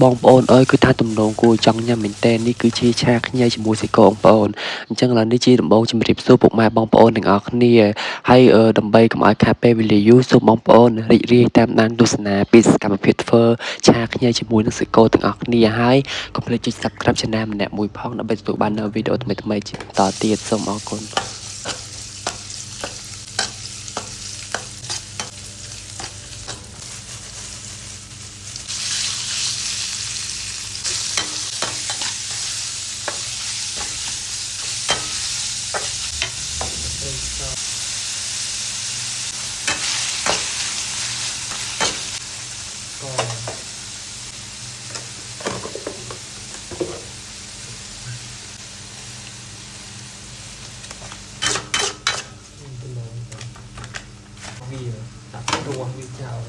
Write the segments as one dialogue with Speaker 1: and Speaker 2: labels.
Speaker 1: បងប្អូនអើយគឺថាទំនងគួរចង់ញ៉ាំមែនតើនេះគឺជាឆាខ្ញីជាមួយសាច់គោបងប្អូនអញ្ចឹងឥឡូវនេះជាដំបូងជំរាបសួរពុកម៉ែបងប្អូនទាំងអស់គ្នាហើយដើម្បីកុំឲ្យខាតពេលវេលាយូរសូមបងប្អូនរីករាយតាមដានទស្សនាពីសកម្មភាពធ្វើឆាខ្ញីជាមួយនឹងសាច់គោទាំងអស់គ្នាហើយកុំភ្លេចចុច Subscribe Channel ម្នាក់មួយផងដើម្បីទទួលបាននូវវីដេអូថ្មីៗជាបន្តទៀតសូមអរគុណវាដាក់រស់វាចោល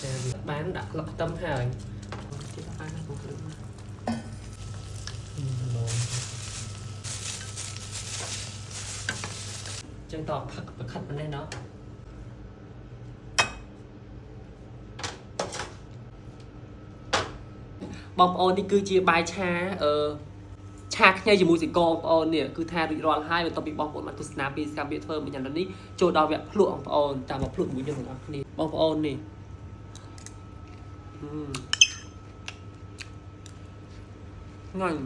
Speaker 1: តែបានដាក់ក្លឹបខ្ទឹមហើយគេដាក់បានក្នុងគ្រឿងចឹងតផឹកប្រខិតប៉ុណ្ណេះណោះបងប្អូននេះគឺជាបាយឆាឆាខ្ញីជាមួយសាច់គោបងប្អូននេះគឺថារួចរាល់ហើយបន្ទាប់ពីបងប្អូនបានទស្សនាពីសកម្មភាពធ្វើមួយយ៉ាងនេះចូលដល់វគ្គភ្លក់បងប្អូនតាមមកភ្លក់ជាមួយខ្ញុំទាំងអស់គ្នាបងប្អូននេះងាញ់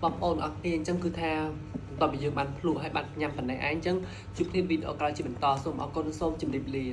Speaker 1: បងប្អូនអរគ្នាអញ្ចឹងគឺថាបន្ទាប់ពីយើងបានភ្លក់ហើយបានញ៉ាំប៉ុណ្ណេះឯងអញ្ចឹងជួបគ្នាវីដេអូក្រោយជាបន្តសូមអរគុណសូមជម្រាបលា